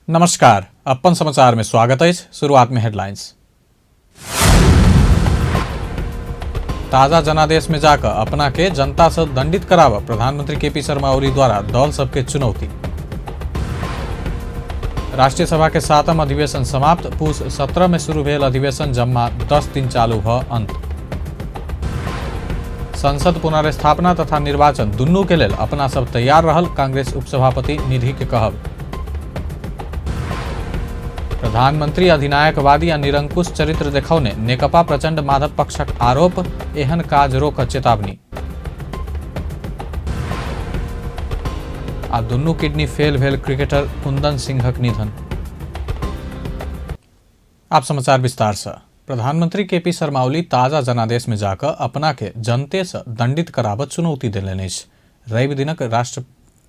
नमस्कार, अपन समाचार में स्वागत है। शुरुआत में हेडलाइंस। ताजा जनादेश में जाकर अपना के जनता से दंडित कराव, प्रधानमंत्री केपी शर्मा ओली द्वारा दल सबके चुनौती। राष्ट्रीय सभा के 7वां अधिवेशन समाप्त, पूस 17 में शुरू भेल अधिवेशन जम्मा 10 दिन चालू भ अंत। संसद पुनर्स्थापना तथा निर्वाचन दुनू के लेल अपना सब तैयार रहल, कांग्रेस उपसभापति निधि के कहब। प्रधानमंत्री अधिनायकवादी आ निरंकुश चरित्र देखौने, नेकपा प्रचंड माधव पक्षक आरोप, एहन काज रोक चेतावनी। आ दुनू किडनी फेल भेल क्रिकेटर कुंदन सिंहक निधन। आप समाचार विस्तार से। प्रधानमंत्री केपी शर्मा ओली ताजा जनादेश में जाकर अपना के जनते से दंडित करावत चुनौती दिलनि अछि। रवि दिनक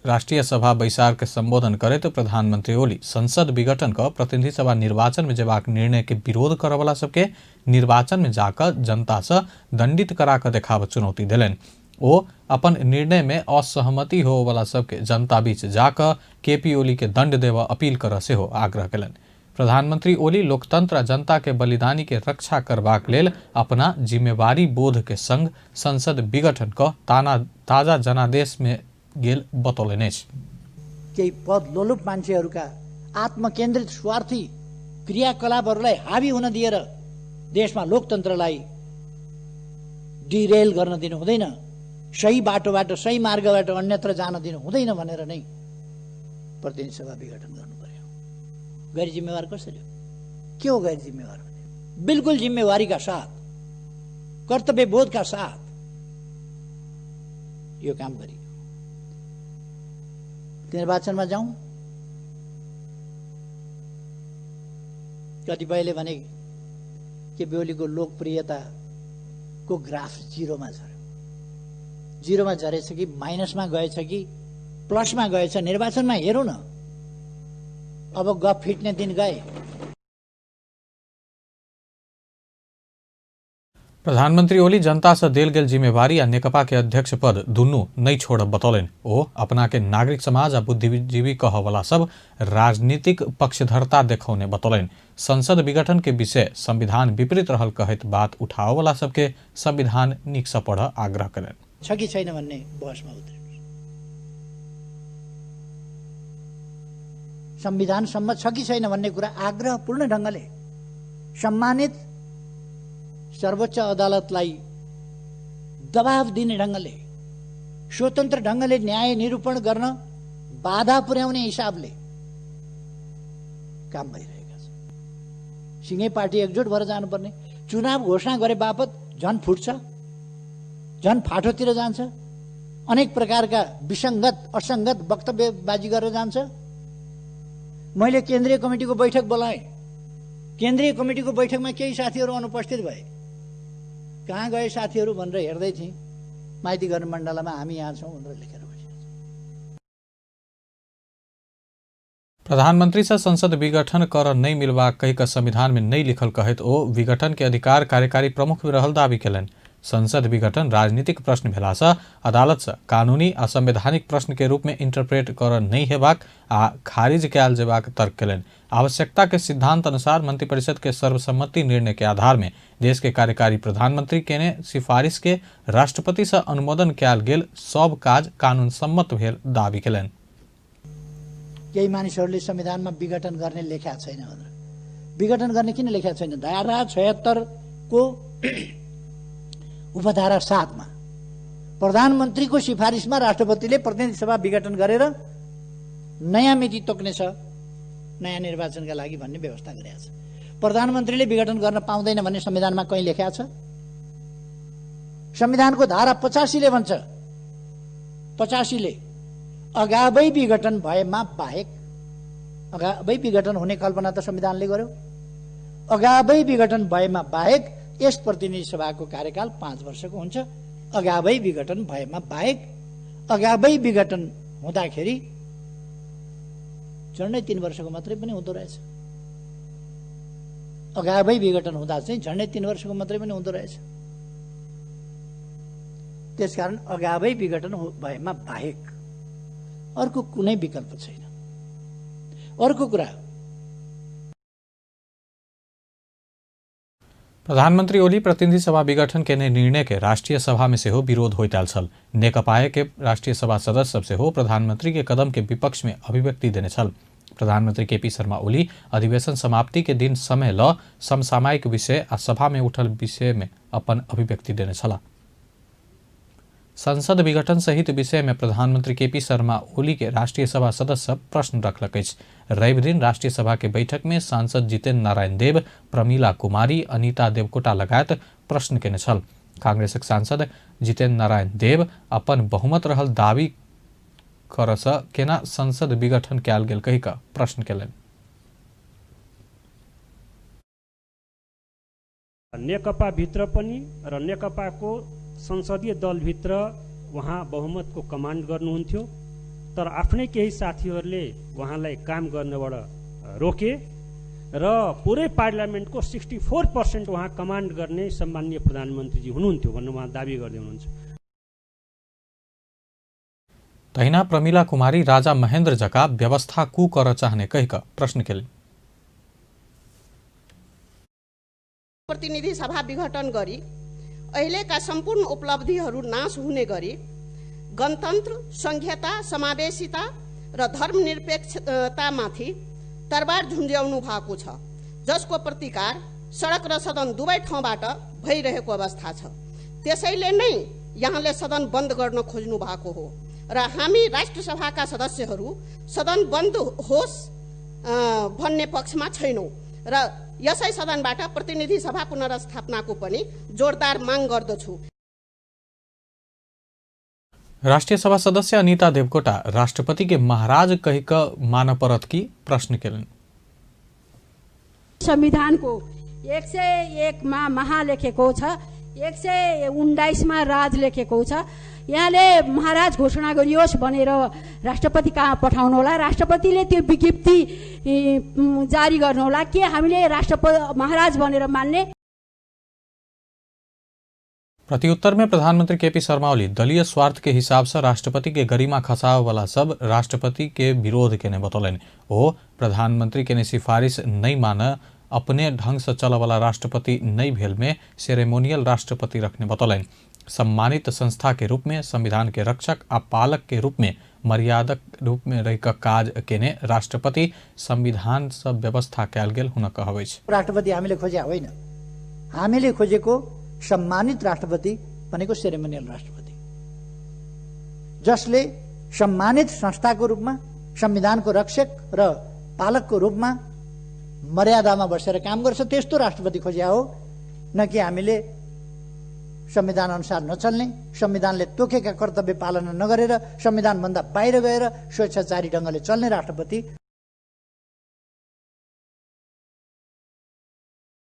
राष्ट्रीय सभा बैसार के संबोधन करैत प्रधानमंत्री ओली संसद विघटन का प्रतिनिधि सभा निर्वाचन में जेबाक निर्णय के विरोध करय वाला सबके निर्वाचन में जाकर जनता से दंडित करा कर देखाव चुनौती दिलनि। ओ अपन निर्णय में असहमति हो वाला सबके जनता बीच जाकर केपी ओली के दंड देवा अपील करय सेहो आग्रह कयलनि। प्रधानमंत्री ओली लोकतंत्र आ जनता के बलिदानी के रक्षा करबाक लेल अपना जिम्मेवारी बोध के संग संसद विघटन का ताजा जनादेश में गेल बतौलनि अछि। केही पद लोलुप मान्छेहरूका आत्मकेन्द्रित स्वार्थी क्रियाकलापहरूलाई हावी हुन दिएर देशमा लोकतन्त्रलाई डिरेल गर्न दिनु हुँदैन, सही बाटोबाट सही मार्गबाट अन्यत्र जान दिनु हुँदैन भनेर नै प्रतिनिधि सभा विघटन गर्नु पर्यो। गैर जिम्मेवार कसरी हो? के हो गैर जिम्मेवार? बिल्कुल जिम्मेवारीका साथ, कर्तव्यबोधका साथ यो काम गरियो। निर्वाचनमा जाउँ, कतिपयले भने केपी ओलीको लोकप्रियताको ग्राफ जिरोमा झर्यो। जिरोमा झरेछ कि माइनसमा गएछ कि प्लसमा गएछ, निर्वाचनमा हेरौँ न। अब गफ फिट्ने दिन गए। प्रधानमंत्री ओली जनता से देल गेल जिम्मेवारी आ नेकपा के अध्यक्ष पद दुनू नहीं छोड़ब बतौलनि। ओ अपना के नागरिक समाज आ बुद्धिजीवी कह वाला सब राजनीतिक पक्षधरता देखौने बतौलनि। संसद विघटन के विषय संविधान विपरीत रहल कहत बात उठाओ वाला सबके संविधान नीक से पढ़ आग्रह करें। छ कि छैन भन्ने बहसमा उत्रिनु। संविधान सम्मत छ कि छैन भन्ने कुरा आग्रहपूर्ण ढंगले सम्मानित सर्वोच्च अदालतलाई दबाव दिने ढंगले, स्वतन्त्र ढंगले न्याय निरूपण गर्न बाधा पुर्याउने हिसाबले काम भइरहेका छ। सिंगै पार्टी एकजुट भएर जानुपर्ने, चुनाव घोषणा गरे बापत झन फुट्छ, झन फाटोतिर जान्छ, अनेक प्रकारका विसङ्गत असङ्गत वक्तव्यबाजी गरेर जान्छ। मैले केन्द्रीय कमिटीको बैठक बोलाएँ। केन्द्रीय कमिटीको बैठकमा केही साथीहरू अनुपस्थित भए। कहाँ गए साथीहरू भनेर हेर्दै थिएँ, माइती घर मण्डलमा हामी यहाँ छौँ भनेर लेखेर बसिरहेको छ। प्रधानमंत्री से संसद विघटन कर नहीं मिलवा कही का संविधान में नहीं लिखल कहत ओ विघटन के अधिकार कार्यकारी प्रमुख भी रहल दावी कयलनि। संसद विघटन राजनीतिक प्रश्न भेला से अदालत से कानूनी आ संवैधानिक प्रश्न के रूप में इंटरप्रेट कर नहीं हेबाक आ खारिज कयल जेबाक तर्क कयलनि। आवश्यकता के सिद्धांत अनुसार मंत्रिपरिषद के सर्वसम्मति निर्णय के आधार में देश के कार्यकारी प्रधानमंत्री केने सिफारिश के राष्ट्रपति से अनुमोदन कयल गेल सब काज कानून सम्मत भेल दावी कयलनि। केही मानिसहरूले संविधानमा विघटन गर्ने लेख्या छैन भनेर। विघटन गर्ने किन लेख्या छैन? धारा 76 को उपधारा 7 मा प्रधानमन्त्रीको सिफारिशमा राष्ट्रपतिले प्रतिनिधि सभा विघटन गरेर नयाँ मिति तोक्नेछ नयाँ निर्वाचनका लागि भन्ने व्यवस्था गरेको छ। प्रधानमन्त्रीले विघटन गर्न पाउँदैन भन्ने संविधानमा कहीँ लेख्या छ? संविधानको धारा 85 ले भन्छ, 85 ले अगावै विघटन भएमा बाहेक, अगावै विघटन हुने कल्पना त संविधानले गर्यो। अगावै विघटन भएमा बाहेक यस प्रतिनिधि सभाको कार्यकाल 5 वर्षको हुन्छ। अगावै विघटन भएमा बाहेक, अगावै विघटन हुँदाखेरि झन्डै 3 वर्षको मात्रै पनि हुँदो रहेछ। अगावै विघटन हुँदा चाहिँ झन्डै 3 वर्षको मात्रै पनि हुँदो रहेछ। त्यसकारण अगावै विघटन भएमा बाहेक अर्को कुनै विकल्प छैन। अर्को कुरा, प्रधानमंत्री ओली प्रतिनिधि सभा विघटन के निर्णय के राष्ट्रीय सभा में से हो विरोध होइत आयल छल। नेकपा के राष्ट्रीय सभा सदस्य सबसे हो प्रधानमंत्री के कदम के विपक्ष में अभिव्यक्ति देने छल। प्रधानमंत्री केपी शर्मा ओली अधिवेशन समाप्ति के दिन समय ल समसामयिक विषय आ सभा में उठल विषय में अपन अभिव्यक्ति देने छला। संसद विघटन सहित विषय में प्रधानमंत्री केपी शर्मा ओली के राष्ट्रीय सभा सदस्य प्रश्न रखलक अछि। रवि दिन राष्ट्रीय सभा के बैठक में सांसद जितेन्द्र नारायण देव, प्रमिला कुमारी, अनिता देवकोटा लगायत प्रश्न केने छल। कांग्रेसक सांसद जितेन्द्र नारायण देव अपन बहुमत रहल दावी करस केना संसद विघटन कयल गेल कहि कऽ प्रश्न केलनि। नेकपा भित्र पनि र नेकपाको संसदीय दलभित्र उहाँ बहुमतको कमान्ड गर्नुहुन्थ्यो, तर आफ्नै केही साथीहरूले उहाँलाई काम गर्नबाट रोके र पुरै पार्लियामेन्टको 64% उहाँ कमान्ड गर्ने सम्माननीय प्रधानमन्त्रीजी हुनुहुन्थ्यो भन्ने उहाँ दाबी गर्दै हुनुहुन्छ। तहिना प्रमिला कुमारी राजा महेन्द्र जका व्यवस्था कु कर चाहने कहि कऽ प्रश्न केलनि। प्रतिनिधि सभा विघटन गरी अहिलेका सम्पूर्ण उपलब्धिहरू नाश हुने गरी गणतन्त्र, संघीयता, समावेशिता र धर्मनिरपेक्षतामाथि तरबार झुन्ड्याउनु भएको छ, जसको प्रतिकार सडक र सदन दुवै ठाउँबाट भइरहेको अवस्था छ। त्यसैले नै यहाँले सदन बन्द गर्न खोज्नु भएको हो र हामी राष्ट्र सभाका सदस्यहरू सदन बन्द होस् भन्ने पक्षमा छैनौं र यसै सदनबाट प्रतिनिधि सभा पुनर्स्थापनाको पनि जोरदार माग गर्दछु। राष्ट्रीय सभा सदस्य अनिता देवकोटा राष्ट्रपति के महाराज कहि कऽ मान परत की प्रश्न केलनि। संविधानको 101 मा महा लेखेको छ, 119 मा राज लेखेको छ। यहाँले महाराज घोषणा गरियोस् भनेर राष्ट्रपति कहाँ पठाउनु होला, राष्ट्रपतिले त्यो विज्ञप्ति जारी गर्नु होला के हामीले राष्ट्रपति महाराज भनेर मान्ने? प्रत्युत्तर में प्रधानमंत्री केपी शर्मा ओली दलीय स्वार्थ के हिसाब से राष्ट्रपति के गरिमा खसाव वाला सब राष्ट्रपति के विरोध केने बतौलन। ओ प्रधानमंत्री के सिफारिश नहीं माने अपने ढंग से चल वाला राष्ट्रपति नहीं भेल में सेरेमोनियल राष्ट्रपति रखने बतौलन। सम्मानित संस्था के रूप में संविधान के रक्षक आ पालक के रूप में मर्यादक रूप में रहिकऽ काज केने राष्ट्रपति संविधान से व्यवस्था कयल गेल हुन कहबै छै। राष्ट्रपति हामीले खोज्या होइन, हामीले खोजेको सम्मानित राष्ट्रपति भनेको सेरेमोनियल राष्ट्रपति, जसले सम्मानित संस्थाको रूपमा संविधानको रक्षक र पालकको रूपमा मर्यादामा बसेर काम गर्छ, त्यस्तो राष्ट्रपति खोज्या हो। न कि हामीले संविधान अनुसार नचल्ने, संविधानले तोकेका कर्तव्य पालना नगरेर संविधान भन्दा बाहिर गएर स्वेच्छाचारी ढंगले चल्ने राष्ट्रपति।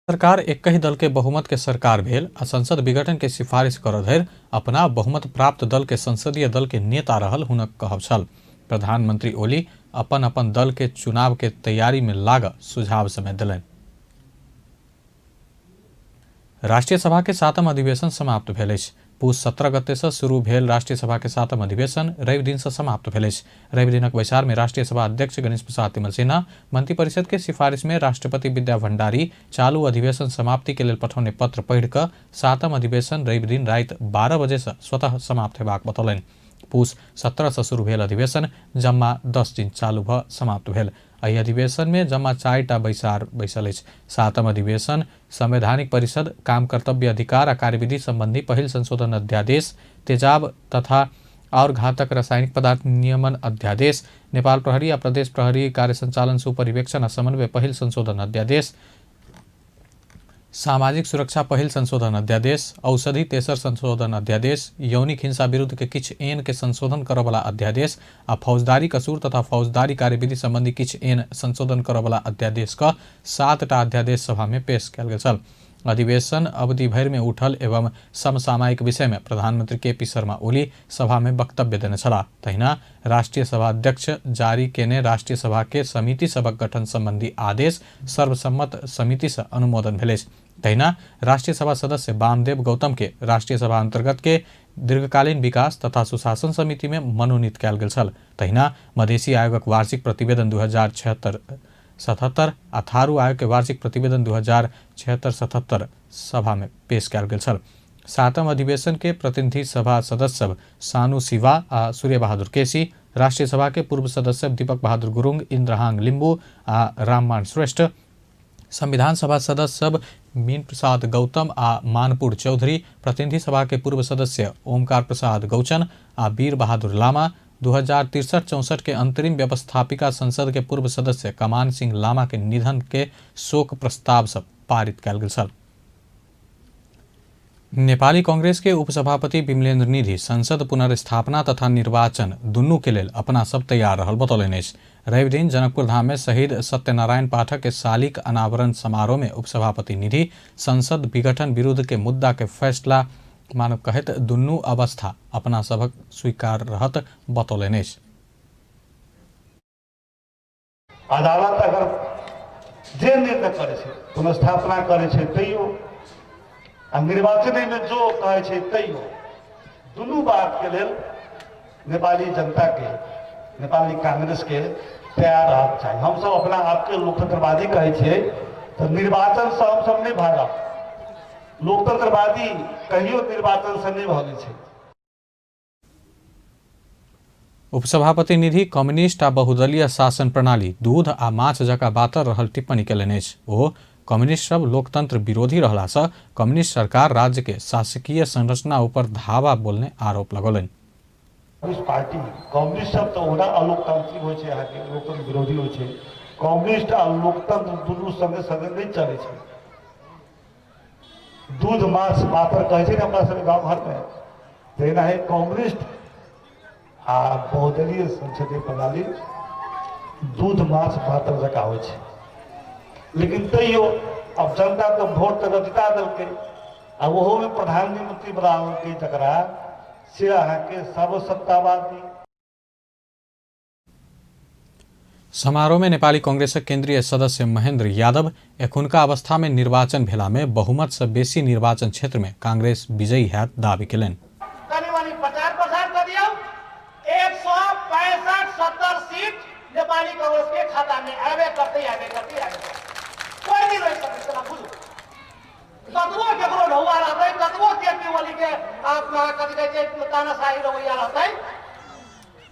सरकार एक ही दल के बहुमत के सरकार भेल आ संसद विघटन के सिफारिश कर धरि अपना बहुमत प्राप्त दल के संसदीय दल के नेता रहल हुनक कहब छल। प्रधानमंत्री ओली अपन अपन दल के चुनाव के तैयारी में लाग सुझाव समय दिलन। राष्ट्रीय सभा के 7म अधिवेशन समाप्त भेल अछि। पूस 17 गते से शुरू भेल राष्ट्रीय सभा के 7म अधिवेशन रवि दिन से समाप्त भेल अछि। रवि दिनक बैसार में राष्ट्रीय सभा अध्यक्ष गणेश प्रसाद तिमल सिन्हा मंत्रिपरिषद के सिफारिश में राष्ट्रपति विद्या भण्डारी चालू अधिवेशन समाप्ति के लेल पठाउने पत्र पढ़ि कऽ 7म अधिवेशन रवि दिन राति 12 बजे से स्वतः समाप्त हेबाक बतौलनि। पूस 17 से शुरू भेल अधिवेशन जम्मा 10 दिन चालू भ समाप्त भेल। एहि अधिवेशन में जम्मा 4टा बैसार बैसल अछि। 7म अधिवेशन संवैधानिक परिषद, काम कर्तव्य अधिकार आ कार्यविधि संबंधी पहिल संशोधन अध्यादेश, तेजाब तथा और घातक रासायनिक पदार्थ नियमन अध्यादेश, नेपाल प्रहरी आ प्रदेश प्रहरी कार्य संचालन सुपरिवेक्षण आ समन्वय पहिल संशोधन अध्यादेश, सामाजिक सुरक्षा पहिल संशोधन अध्यादेश, औषधि तेसर संशोधन अध्यादेश, यौनिक हिंसा विरुद्ध के किछ एन के संशोधन करऽ वाला अध्यादेश आ फौजदारी कसूर तथा फौजदारी कार्यविधि संबंधी किछ एन संशोधन करऽ वाला अध्यादेश का 7टा अध्यादेश सभा में पेश कयल गेल छल। अधिवेशन अवधि भर में उठल एवं समसामयिक विषय में प्रधानमंत्री केपी शर्मा ओली सभा में वक्तव्य देने छलाह। तहिना राष्ट्रीय सभा अध्यक्ष जारी केने राष्ट्रीय सभा के समिति सभक गठन संबंधी आदेश सर्वसम्मत समिति से अनुमोदन भेल अछि। तहिना राष्ट्रीय सभा सदस्य वामदेव गौतम के राष्ट्रीय सभा अंतर्गत के दीर्घकालीन विकास तथा सुशासन समिति में मनोनीत कयल गेल छल। तहिना मधेसी आयोगक वार्षिक प्रतिवेदन 2076 77 आ थारू आयोग के वार्षिक प्रतिवेदन 2076-77 सभा में पेश कयल गेल छल। 7म अधिवेशन के प्रतिनिधि सभा सदस्य सब सानू सिवा आ सूर्य बहादुर केसी, राष्ट्रीय सभा के पूर्व सदस्य दीपक बहादुर गुरुङ, इन्द्रहाङ लिम्बू आ राममान श्रेष्ठ, संविधान सभा सदस्य सब मीन प्रसाद गौतम आ मानपुर चौधरी, प्रतिनिधि सभा के पूर्व सदस्य ओमकार प्रसाद गौचन आ वीर बहादुर लामा, 2063-64 के अंतरिम व्यवस्थापिका संसद के पूर्व सदस्य कमान सिंह लामा के निधन के शोक प्रस्ताव सब पारित कयल गेल छल। नेपाली कांग्रेस के उपसभापति विमलेन्द्र निधि संसद पुनर्स्थापना तथा निर्वाचन दुनू के लेल अपना सब तैयार रहल बतौलनि अछि। रवि दिन जनकपुर धाम में शहीद सत्यनारायण पाठक के शालिक अनावरण समारोह में उपसभापति निधि संसद विघटन विरुद्ध के मुद्दा के फैसला मानव कहत दुनू अवस्था अपना सबक स्वीकार रहत बतौलनि अछि। अदालत अगर जे निर्णय करे छै पुनर्स्थापना करे छै तैयो आ निर्वाचन में जो कहे छै तैयो दुनू बात के लेल नेपाली जनता के नेपाली कांग्रेस के तैयार रहना चाहिए। हम सब अपना आपके लोकतंत्रवादी कहे छियै तो निर्वाचन से हम सब नहीं भागब। लोकतंत्रवादी कहियो निर्वाचन से नहीं भागे छै। उपसभापति निधि कम्युनिस्ट आ बहुदलीय शासन प्रणाली दूध आ माछ जकाँ बातर रहल टिप्पणी कयलनि अछि। ओ कम्युनिस्ट सब लोकतंत्र विरोधी रहला से कम्युनिस्ट सरकार राज्य के शासकीय संरचना ऊपर धावा बोलने आरोप लगौलनि। पार्टी कम्युनिस्ट सब तो ओना अलोकतांत्रिक होय छै, अहाँके लोकतंत्र विरोधी होय छै। कम्युनिस्ट आ लोकतंत्र दुनू संगे संगे नहीं चले छै। दूध माछ बातर कहे छै अपना सब गाँव घर में, तेना है कम्युनिस्ट आ बहुदलीय संसदीय प्रणाली दूध माछ बातर जकाँ होय छै। लेकिन तैयो अब जनता तो वोट तो जिता दिल्कै आ ओहो में प्रधानमंत्री बनावलकै जकरा से अहाँके सर्वसत्तावादी। समारोह में नेपाली कांग्रेसक केंद्रीय सदस्य महेंद्र यादव एखुनका अवस्था में निर्वाचन भेला में बहुमत से बेसी निर्वाचन क्षेत्र में कांग्रेस विजयी हैत दावी केलनि। करीबन प्रचार प्रसार कर दिया 165-70 सीट नेपाली कांग्रेस के खाता में आवे करते कोई नहीं रह सकता। बुझो कतबो केकरो ढौआ रहतै, कतबो केपी ओली के कथी कहै छै तानाशाही रवैया रहतै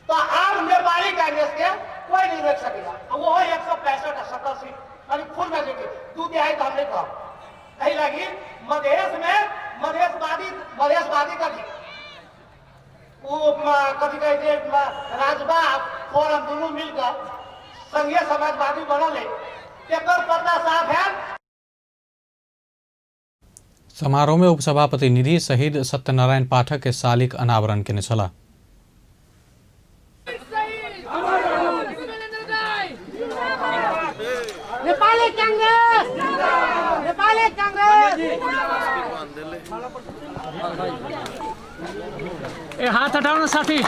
तो आब नेपाली कांग्रेस के कोई नहीं रोक सकेगा। वो 165-70 सीट करीब फुल मेजोरिटी 2/3 तो हम नहीं कहब। एहि लगी मधेश में मधेशवादी कथी वो कथी कहै छै राजबा फोरम दुनू मिलकर संघीय समाजवादी बनल है, एकर पता साफ है। समारोह में उपसभापति निधि शहीद सत्यनारायण पाठक के शालिक अनावरण केने छलाह। नेपाली कांग्रेस ए हाथ हटाओ ना साथी।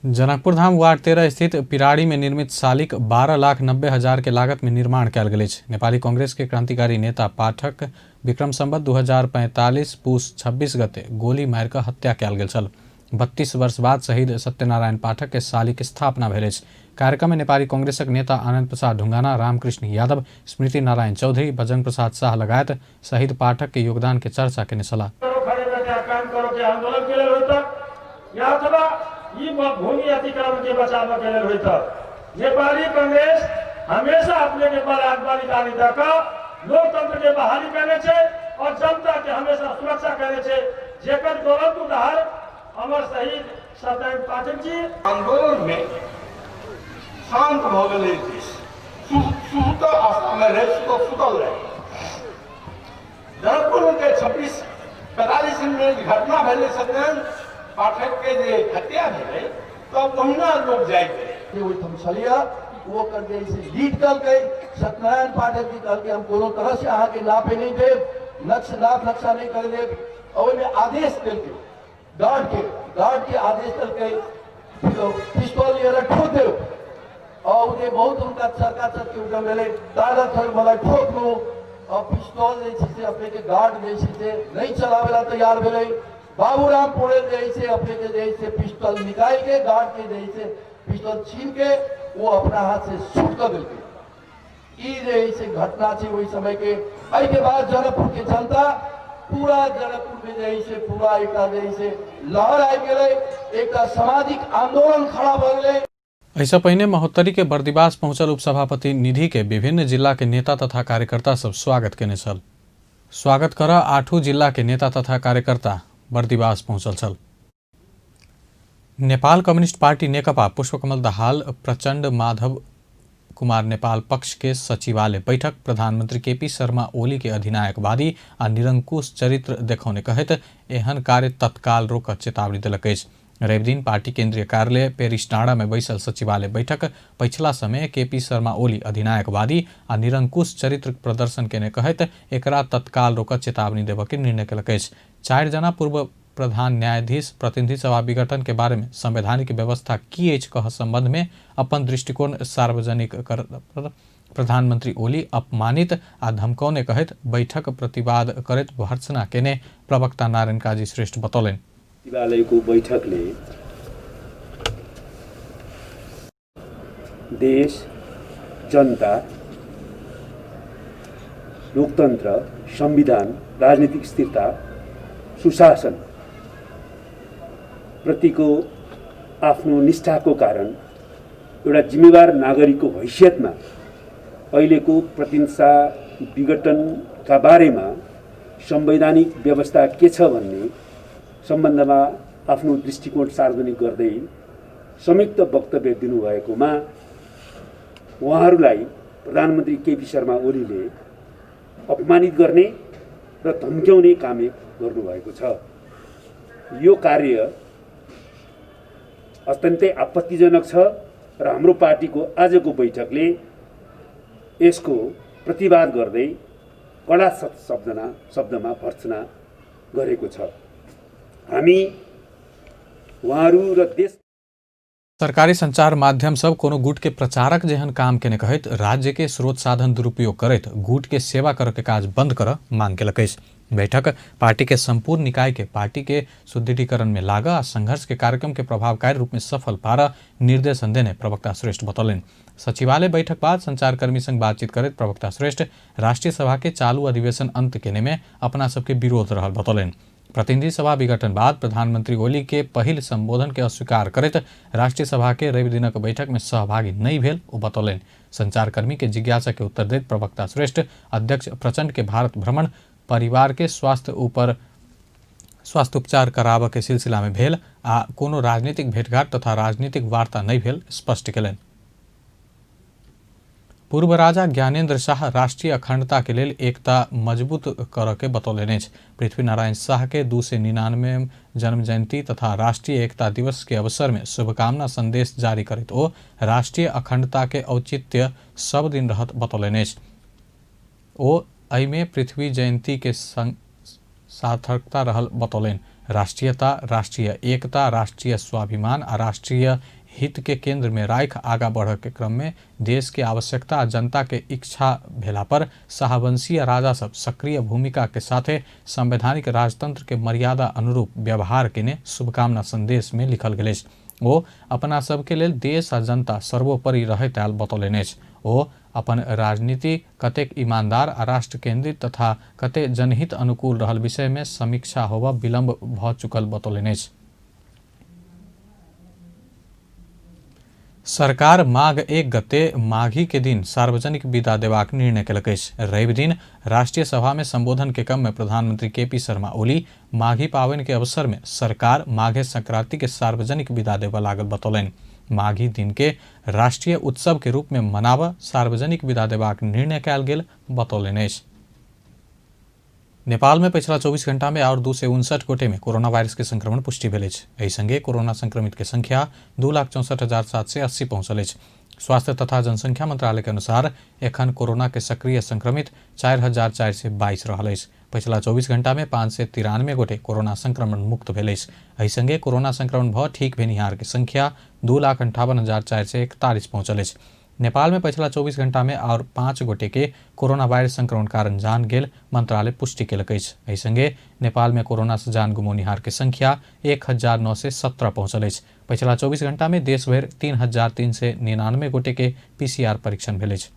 जनकपुर धाम वार्ड 13 स्थित पिराड़ी में निर्मित शालिक 12,90,000 के लागत में निर्माण कयल गेल अछि। नेपाली कांग्रेस के क्रांतिकारी नेता पाठक विक्रम संवत 2045 पूस 26 गते गोली मारि कऽ हत्या कयल गेल छल। 32 वर्ष बाद शहीद सत्यनारायण पाठक के शालिक स्थापना भेल अछि। कार्यक्रम में नेपाली कांग्रेसक नेता आनंद प्रसाद ढुंगाना, रामकृष्ण यादव, स्मृति नारायण चौधरी, बजरंग प्रसाद शाह लगायत शहीद पाठक के योगदान के चर्चा केने छलाह। भूमि अतिक्रमण के बचाव के लिए होता नेपाली कांग्रेस हमेशा अपने नेपाल आगवानी जारी देकर लोकतंत्र के बहाली करे छे और जनता के हमेशा सुरक्षा करे छे। जेकर गलत उदाहरण अमर शहीद सत्यनारायण पाठक जी आंदोलन में शांत भ गेलै सुतल रहे। जनकपुर के 26-45 में घटना भेलै सत्यनारायण पाठक के जे हत्या भेलै तब ओहिना लोग जाइए ओहिठाम छलियै वो करके इसे लीड करके सत्यनारायण पाठक जी करके हम कोनो तरह से अहाँ के लाभे नहीं देव, नक्शा नहीं कर देव। और में आदेश देलके गार्ड के आदेश देलके पिस्तौल लिएर ठोक देव और उन्हें बहुत उनका सरकार सबके उठम भेलै दादा थोड़ मलाई ठोक्नु अब पिस्तौल जैसे अपने के गार्ड जैसे नहीं चलावेला तैयार भेले। बाबूराम पौडेल जैसे अपने के जैसे पिस्तौल निकाल के गार्ड के जैसे पिस्तौल छीन के वो अपना हाथ से शूट कर दिलके। ई जैसे घटना थी वही समय के। आई के बाद जनकपुर के जनता पूरा जनकपुर में जैसे पूरा एक जैसे लहर आई गए, एक सामाजिक आंदोलन खड़ा भर गए। ऐसा पहिने महोत्तरी के बर्दिवास पहुंचल उपसभापति निधि के विभिन्न जिला के नेता तथा कार्यकर्ता सब स्वागत केने छल। स्वागत कर 8 जिला के नेता तथा कार्यकर्ता बर्दिवास पहुंचल छल। नेपाल कम्युनिस्ट पार्टी नेकपा पुष्पकमल दाहाल प्रचण्ड माधव कुमार नेपाल पक्ष के सचिवालय बैठक प्रधानमंत्री केपी शर्मा ओली के अधिनायकवादी आ निरंकुश चरित्र देखाउने कहैत एहन कार्य तत्काल रोक चेतावनी देलक अछि। रवि दिन पार्टी केंद्रीय कार्यालय पेरिस डाँडा में बैसल सचिवालय बैठक पछिला समय केपी शर्मा ओली अधिनायकवादी आ निरंकुश चरित्र प्रदर्शन केने कहैत एकरा तत्काल रोक चेतावनी देबऽ के निर्णय केलक अछि। 4 जना पूर्व प्रधान न्यायाधीश प्रतिनिधि सभा विघटन के बारे में संवैधानिक व्यवस्था की अछि कह संबंध में अपन दृष्टिकोण सार्वजनिक कर प्रधानमंत्री ओली अपमानित आ धमकौने कहैत बैठक प्रतिवाद करैत भर्त्सना केने प्रवक्ता नारायण काजी श्रेष्ठ बतौलनि। सचिवालयको बैठकले देश, जनता, लोकतन्त्र, संविधान, राजनीतिक स्थिरता, सुशासन प्रतिको आफ्नो निष्ठाको कारण एउटा जिम्मेवार नागरिकको हैसियतमा अहिलेको प्रतिहिंसा विघटनका बारेमा संवैधानिक व्यवस्था के छ भन्ने सम्बन्धमा आफ्नो दृष्टिकोण सार्वजनिक गर्दै संयुक्त वक्तव्य दिनुभएकोमा उहाँहरूलाई प्रधानमन्त्री केपी शर्मा ओलीले अपमानित गर्ने र धम्क्याउने काम गर्नुभएको छ। यो कार्य अत्यन्तै आपत्तिजनक छ र हाम्रो पार्टीको आजको बैठकले यसको प्रतिवाद गर्दै कडा शब्दमा भर्त्सना गरेको छ। हामी उहाँहरू र देश सरकारी संचार माध्यम सब कोनो गुट के प्रचारक जेहन काम केने कहैत राज्य के स्रोत साधन दुरुपयोग करैत गुट के सेवा कर के काज बंद कर मांग केलक अछि। बैठक पार्टी के संपूर्ण निकाय के पार्टी के सुदृढ़ीकरण में लाग आ संघर्ष के कार्यक्रम के प्रभावकारी रूप में सफल पार निर्देशन देने प्रवक्ता श्रेष्ठ बतौलनि। सचिवालय बैठक बाद संचारकर्मी संग बातचीत करैत प्रवक्ता श्रेष्ठ राष्ट्रीय सभा के चालू अधिवेशन अंत केने में अपना सबके विरोध रहल बतौलनि। प्रतिनिधि सभा विघटन बाद प्रधानमंत्री ओली के पहिल संबोधन के अस्वीकार करैत राष्ट्रीय सभा के रवि दिनक बैठक में सहभागी नहीं भेल ओ बतौलनि। संचारकर्मी के जिज्ञासा के उत्तर दैत प्रवक्ता श्रेष्ठ अध्यक्ष प्रचण्ड के भारत भ्रमण परिवार के स्वास्थ्य उपचार कराबऽ के सिलसिला में भेल आ कोनो राजनीतिक भेटघाट तथा राजनीतिक वार्ता नहीं भेल स्पष्ट केलनि। पूर्व राजा ज्ञानेन्द्र शाह राष्ट्रीय अखंडता के लेल एकता मजबूत कर के बतौलनि अछि। पृथ्वी नारायण शाह के 299 जन्म जयंती तथा राष्ट्रीय एकता दिवस के अवसर में शुभकामना संदेश जारी करैत ओ राष्ट्रीय अखंडता के औचित्य सब दिन रहत बतौलनि अछि। ओ एहिमे पृथ्वी जयंती के सार्थकता रहल बतौलनि। राष्ट्रीयता, राष्ट्रीय एकता, राष्ट्रीय स्वाभिमान आ राष्ट्रीय हित के केंद्र में राख आगा बढ़ के क्रम में देश के आवश्यकता आ जनता के इच्छा भेला पर शाहवंशीय राजा सब सक्रिय भूमिका के साथे संवैधानिक राजतंत्र के मर्यादा अनुरूप व्यवहार केने शुभकामना संदेश में लिखल गेल अछि। ओ अपना सबके लेल देश आ जनता सर्वोपरि रहैत आयल बतौलनि अछि। ओ अपन राजनीति कतेक ईमानदार आ राष्ट्र केंद्रित तथा कते जनहित अनुकूल रहल विषय में समीक्षा होबऽ विलम्ब भ चुकल बतौलनि अछि। सरकार माघ 1 गते माघी के दिन सार्वजनिक विदा देबाक निर्णय केलक अछि। रवि दिन राष्ट्रीय सभा में संबोधन के क्रम में प्रधानमंत्री केपी शर्मा ओली माघी पावनि के अवसर में सरकार माघे संक्रांति के सार्वजनिक विदा देबऽ लागल बतौलनि। माघी दिन के राष्ट्रीय उत्सव के रूप में मनाबऽ सार्वजनिक विदा देबाक निर्णय कयल गेल बतौलनि अछि। नेपाल में पिछला 24 घंटा में और 259 गोटे में कोरोना वायरस के संक्रमण पुष्टि भेल अछि। एहि संगे कोरोना संक्रमित के संख्या 2,64,780 पहुंचल अछि। स्वास्थ्य तथा जनसंख्या मंत्रालय के अनुसार एखन कोरोना के सक्रिय संक्रमित 4,422 रहल अछि। पिछला 24 घंटा में 593 गोटे कोरोना संक्रमण मुक्त भेल अछि। एहि संगे कोरोना संक्रमण भ ठीक भेनिहार के संख्या 2,58,441 पहुंचल अछि। नेपाल में पिछला 24 घंटा में और 5 गोटे के कोरोना वायरस संक्रमण कारण जान गेल मंत्रालय पुष्टि केलक अछि। एहि संगे नेपाल में कोरोना से जान गुमोनिहार के संख्या 1917 पहुंचल अछि। पिछला 24 घंटा में देश भर 3399 गोटे के PCR परीक्षण भेल अछि।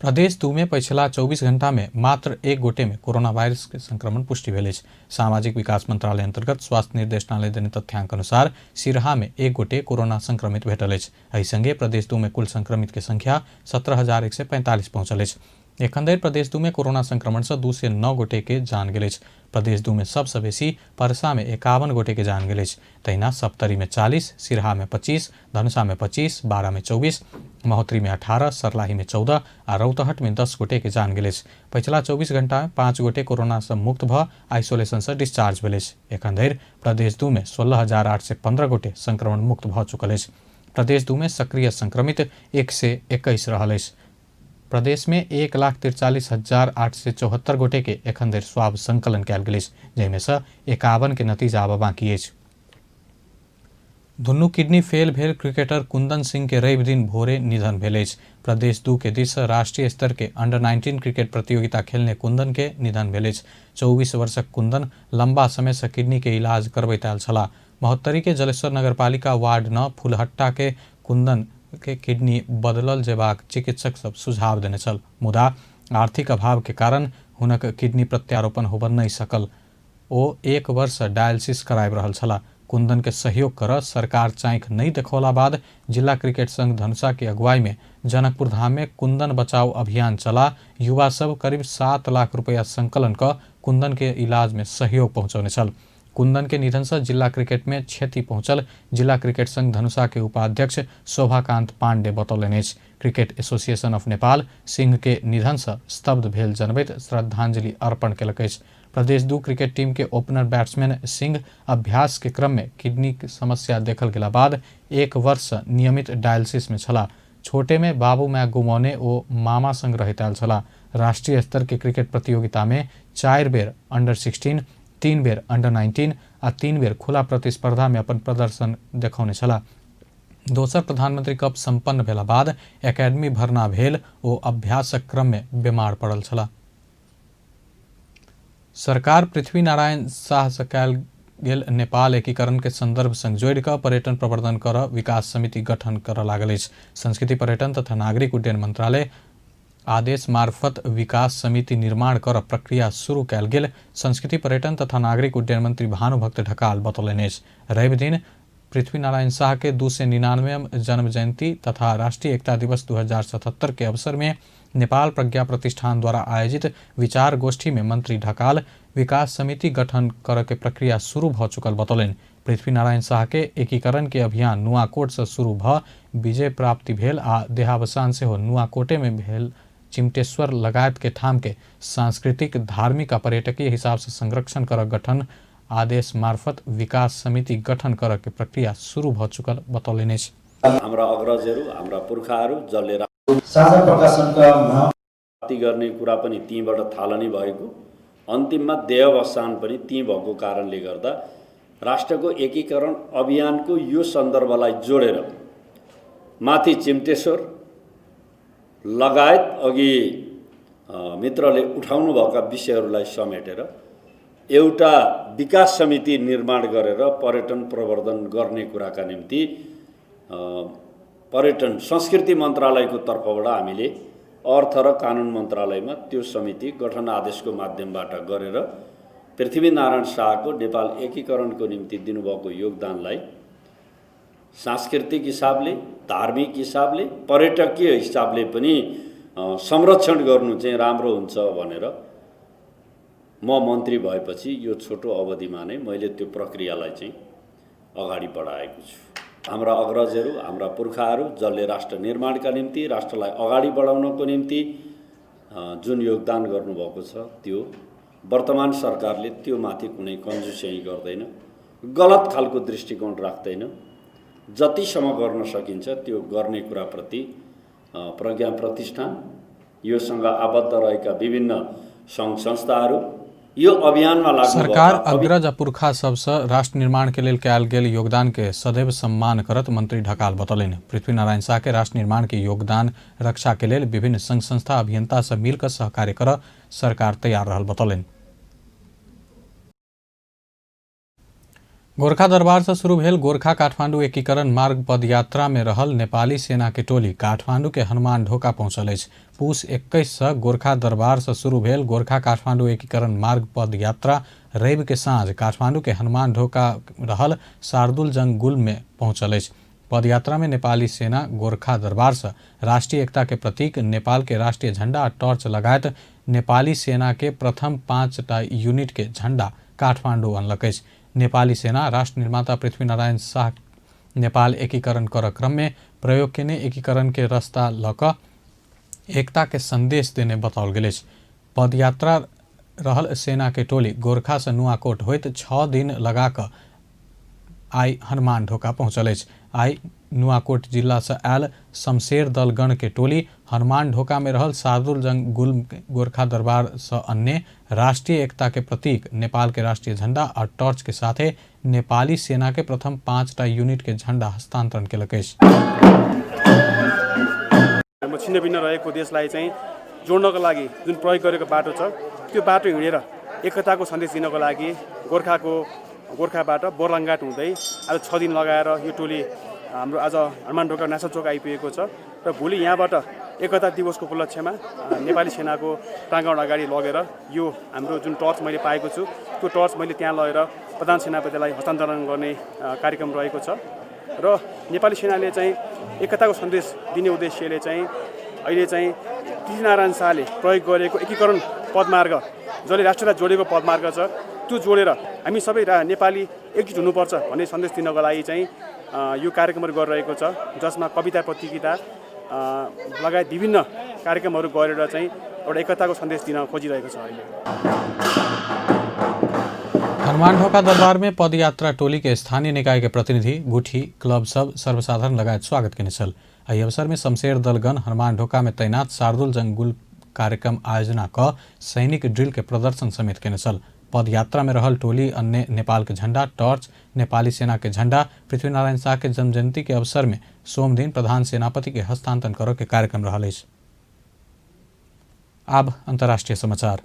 प्रदेश 2 में पिछला 24 घंटा में मात्र 1 गोटे में कोरोना वायरस के संक्रमण पुष्टि भेल अछि। सामाजिक विकास मंत्रालय अंतर्गत स्वास्थ्य निर्देशनालय देने तथ्यांक अनुसार सिरहा में 1 गोटे कोरोना संक्रमित भेटल अछि। एहि संगे प्रदेश 2 में कुल संक्रमित के संख्या 17,145 पहुंचल अछि। एखन धरि प्रदेश 2 में कोरोना संक्रमण से 209 गोटे के जान गेल अछि। प्रदेश 2 में सबसे बेसी परसा में 51 गोटे के जान गेल अछि। तहिना सप्तरी में 40, सिरहा में 25, धनुषा में 25, बारा में 24, महोत्तरी में 18, सर्लाही में 14 और रौतहट में 10 गोटे के जान गेल अछि। पिछला 24 घंटा में 5 गोटे कोरोना से मुक्त भ आइसोलेशन से डिस्चार्ज भेल अछि। एखन धरि प्रदेश 2 में 16,815 गोटे संक्रमण मुक्त भ चुकल अछि। प्रदेश 2 में सक्रिय संक्रमित 121 रहल अछि। प्रदेश में 1,43,874 गोटे के एखन धरि स्वाब संकलन कयल गेल अछि, जाहिमे से 51 के नतीजा आब बाकी अछि। दुनू किडनी फेल भेल क्रिकेटर कुंदन सिंह के रवि दिन भोरे निधन भेल अछि। प्रदेश 2 के दिस राष्ट्रीय स्तर के अंडर-19 क्रिकेट प्रतियोगिता खेलने कुंदन के निधन भेल अछि। 24 वर्षक कुंदन लंबा समय से किडनी के इलाज करबैत आयल छलाह। महोत्तरी के जलेश्वर नगरपालिका वार्ड 9 फुलहट्टा के कुंदन के किडनी बदलल जेबाक चिकित्सक सब सुझाव देने छल, मुदा आर्थिक अभाव के कारण हुनक किडनी प्रत्यारोपण होबऽ नहि सकल। ओ 1 वर्ष डायलिसिस कराबि रहल छलाह। कुंदन के सहयोग कर सरकार चाँखि नहीं देखौला बाद जिला क्रिकेट संघ धनुषा के अगुवाई में जनकपुर धाम में कुंदन बचाओ अभियान चला युवा सब करीब 7 लाख रुपया संकलन क कुंदन के इलाज में सहयोग पहुंचौने छल। कुंदन के निधन से जिला क्रिकेट में क्षति पहुंचल जिला क्रिकेट संघ धनुषा के उपाध्यक्ष शोभाकांत पांडे बतौलनि अछि। Cricket association of Nepal Singh के निधन से स्तब्ध भेल जनबैत श्रद्धांजलि अर्पण केलक अछि। प्रदेश 2 क्रिकेट टीम के ओपनर बैट्समैन सिंह अभ्यास के क्रम में किडनी की समस्या देखल गेला बाद 1 वर्ष नियमित डायलिसिस में छला। छोटे में बाबू माय गुमौने ओ मामा संग रहैत आयल छला। राष्ट्रीय स्तर के क्रिकेट प्रतियोगिता में 4 बेर अंडर-16, 3 बेर अंडर-19 आ 3 बेर खुला प्रतिस्पर्धा में अपन प्रदर्शन देखौने छला। दोसर प्रधानमंत्री कप संपन्न भेला बाद एकेडमी भरना भेल ओ अभ्यासक क्रम में बीमार पड़ल छला। सरकार पृथ्वी नारायण शाह से कयल गेल नेपाल एकीकरण के संदर्भ संग जोड़ि कऽ पर्यटन प्रवर्धन कर विकास समिति गठन करऽ लागल अछि। संस्कृति पर्यटन तथा नागरिक उड्डयन मंत्रालय आदेश मार्फत विकास समिति निर्माण कर प्रक्रिया शुरू कयल गेल संस्कृति पर्यटन तथा नागरिक उड्डयन मंत्री भानुभक्त ढकाल बतौलनि अछि। रवि दिन पृथ्वी नारायण शाह के 299 जन्म जयंती तथा राष्ट्रीय एकता दिवस 2077 के अवसर में नेपाल प्रज्ञा प्रतिष्ठान द्वारा आयोजित विचार गोष्ठी में मंत्री ढकाल विकास समिति गठन कर के प्रक्रिया शुरू भ चुकल बतौलनि। पृथ्वी नारायण शाह के एकीकरण के अभियान नुआकोट से शुरू भ विजय प्राप्ति भेल आ देहावसान सेहो नुआकोटे में भेल। चिमटेश्वर लगायत के ठाम के सांस्कृतिक धार्मिक आ पर्यटकीय हिसाब से संरक्षण कर गठन आदेश मार्फत विकास समिति गठन कर के प्रक्रिया शुरू भ चुकल बतौलनि अछि। हाम्रा अग्रजहरू हाम्रा पुर्खाहरू जसले साझा प्रकाशनका प्राप्ति गर्ने कुरा पनि तीबाट थालनी भएको अन्तिममा देहावसान पनि ती भएको कारणले गर्दा राष्ट्रको एकीकरण अभियानको यो सन्दर्भलाई जोडेर माथि चिमटेश्वर लगायत अघि मित्रले उठाउनु भएका विषयहरूलाई समेटेर एउटा विकास समिति निर्माण गरेर पर्यटन प्रवर्धन गर्ने कुराका निम्ति पर्यटन संस्कृति मन्त्रालयको तर्फबाट हामीले अर्थ र कानुन मन्त्रालयमा त्यो समिति गठन आदेशको माध्यमबाट गरेर पृथ्वीनारायण शाहको नेपाल एकीकरणको निम्ति दिनुभएको योगदानलाई सांस्कृतिक हिसाबले धार्मिक हिसाबले पर्यटकीय हिसाबले पनि संरक्षण गर्नु चाहिँ राम्रो हुन्छ भनेर म मन्त्री भएपछि यो छोटो अवधिमा नै मैले त्यो प्रक्रियालाई चाहिँ अगाडि बढाएको छु। हाम्रा अग्रजहरू हाम्रा पुर्खाहरू जसले राष्ट्र निर्माणका निम्ति राष्ट्रलाई अगाडि बढाउनको निम्ति जुन योगदान गर्नुभएको छ त्यो वर्तमान सरकारले त्यो माथि कुनै कन्जुस्याइ गर्दैन, गलत खालको दृष्टिकोण राख्दैन। जतिसम्म गर्न सकिन्छ त्यो गर्ने कुराप्रति प्रज्ञा प्रतिष्ठान योसँग आबद्ध रहेका विभिन्न सङ्घ संस्थाहरू यो अभियानमा लाग्नु सरकार अग्रज आ पुरखा सबसँ राष्ट्र निर्माण के लेल कयल गेल योगदान के सदैव सम्मान करत मंत्री ढकाल बतौलनि। पृथ्वीनारायण शाह के राष्ट्र निर्माण के योगदान रक्षा के लेल विभिन्न संघ संस्था अभियंता से मिलकर सहकार्य कर सरकार तैयार रहल बतौलनि। गोरखा दरबार से शुरू भेल गोरखा काठमांडू एकीकरण मार्ग पदयात्रा में रहल नेपाली सेना के टोली काठमांडू के हनुमान ढोका पहुंचल अछि। पूस 21 से गोरखा दरबार से शुरू भेल गोरखा काठमांडू एकीकरण मार्ग पदयात्रा रवि के साँझ काठमांडू के हनुमान ढोका रहल शार्दुल जंग गुल में पहुंचल अछि। पदयात्रा में नेपाली सेना गोरखा दरबार से राष्ट्रीय एकता के प्रतीक नेपाल के राष्ट्रीय झंडा आ टॉर्च लगायत नेपाली सेना के प्रथम 5टा यूनिट के झंडा काठमांडू अनलक अछि। नेपाली सेना राष्ट्र निर्माता पृथ्वीनारायण शाह नेपाल एकीकरण कर क्रम में प्रयोग केने एकीकरण के रास्ता लऽ एकता के संदेश देने बताओल गेल अछि। पदयात्रा रहल सेना के टोली गोरखा से नुआकोट होइत 6 दिन लगा कऽ आई हनुमान ढोका पहुंचल अछि। आई नुआकोट जिला से आयल शमशेर दलगण के टोली हनुमान ढोका में रहल शार्दुल जंग गुल गोरखा दरबार से अन्य राष्ट्रीय एकता के प्रतीक नेपाल के राष्ट्रीय झंडा और टॉर्च के साथे नेपाली सेना के प्रथम 5टा यूनिट के झंडा हस्तांतरण केलक अछि। छिन्न भिन्न रहेको देशलाई चाहिँ जोड्नको लागि जुन प्रयोग गरेको बाटो छ त्यो बाटो हिँडेर एकताको सन्देश दिनको लागि गोरखाबाट बोरलङ्गाट हुँदै आज 6 दिन लगाएर यो टोली हाम्रो आज हनुमान ढोका नेसनल चौक आइपुगेको छ र भोलि यहाँबाट एकता दिवसको उपलक्ष्यमा नेपाली सेनाको प्राङ्गण अगाडि लगेर यो हाम्रो जुन टर्च मैले पाएको छु त्यो टर्च मैले त्यहाँ लगेर प्रधान सेनापतिलाई हस्तान्तरण गर्ने कार्यक्रम रहेको छ र नेपाली सेनाले चाहिँ एकताको सन्देश दिने उद्देश्यले चाहिँ अहिले चाहिँ पृथ्वीनारायण शाहले प्रयोग गरेको एकीकरण पदमार्ग जसले राष्ट्रलाई जोडेको पदमार्ग छ त्यो जोडेर हामी सबै नेपाली एकजुट हुनुपर्छ भन्ने सन्देश दिनको लागि चाहिँ यो कार्यक्रमहरू गरिरहेको छ जसमा कविता प्रतियोगिता लगायत विभिन्न कार्यक्रमहरू गरेर चाहिँ एउटा एकताको सन्देश दिन खोजिरहेको छ। अहिले हनुमान ढोका दरबार में पदयात्रा टोली के स्थानीय निकाय के प्रतिनिधि गुठी क्लब सब सर्वसाधारण लगायत स्वागत केने छल। एहि अवसर में शमशेर दलगन हनुमान ढोका में तैनात शार्दुल जंग गुल कार्यक्रम आयोजना क सैनिक ड्रिल के प्रदर्शन समेत केने छल। पदयात्रा में रहल टोली अन्य नेपाल के झंडा टॉर्च नेपाली सेना के झंडा पृथ्वीनारायण शाह के जन्म जयंती के अवसर में सोम दिन प्रधान सेनापति के हस्तांतरण कर के कार्यक्रम रहल अछि। अब अंतर्राष्ट्रीय समाचार।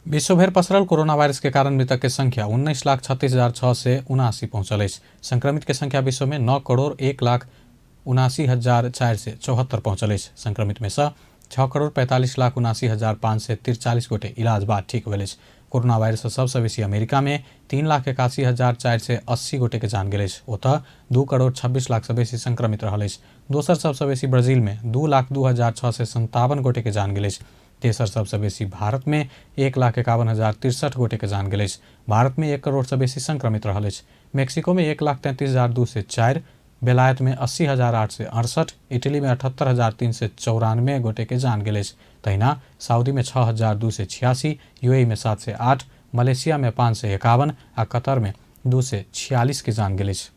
विश्वभर पसरल कोरोना वायरस के कारण मृतक के संख्या 19,36,679 पहुंचल अछि। संक्रमित के संख्या विश्व में 9,79,474 पहुंचल अछि। संक्रमित में से 6,45,79,543 गोटे इलाज बाद ठीक भेल अछि। कोरोना वायरस सबसे बेसी अमेरिका में 3,81,480 गोटे के जान गेल अछि। ओतऽ 2,26,00,000 से बेसी संक्रमित रहल अछि। दोसर सबसे बेसी ब्राजील में 2,02,657 गोटे के जान गेल अछि। तेसर सबसे बेसी भारत में 1,51,063 गोटे के जान गेल अछि। भारत में 1 करोड़ से बेसी संक्रमित रहल अछि। मेक्सिको में 1,33,204, बेलायत में 80,868, इटली में 78,394 गोटे के जान गेल अछि। तहिना सऊदी में 6,286, यूएई में 708, मलेशिया में 551 आ कतर में 246 के जान गेल अछि।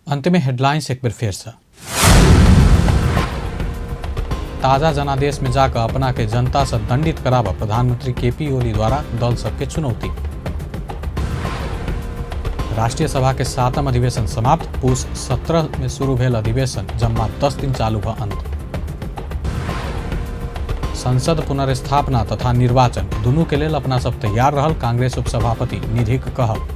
अंत में हेडलाइंस एक बार फिर से। ताजा जनादेश में जाकर अपना के जनता से दंडित करावा प्रधानमंत्री केपी ओली द्वारा दल सबके चुनौती। राष्ट्रीय सभा के 7म अधिवेशन समाप्त। पूस 17 में शुरू भेल अधिवेशन जम्मा 10 दिन चालू भ अंत। संसद पुनर्स्थापना तथा निर्वाचन दुनू के लेल अपना सब तैयार रहल कांग्रेस उपसभापति निधिक कहब।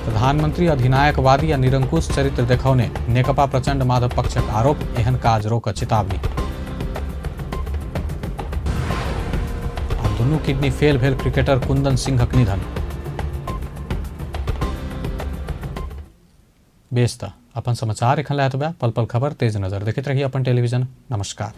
प्रधानमंत्री अधिनायकवादी या निरंकुश चरित्र देखौने नेकपा प्रचंड माधव पक्षक आरोप एहन काज रोक चेतावनी। दुनू किडनी फेल भेल क्रिकेटर कुंदन सिंहक निधन। बेस्ता अपन समाचार एखन लायत बा पल पल खबर तेज नजर देखैत रही अपन टेलीविजन। नमस्कार।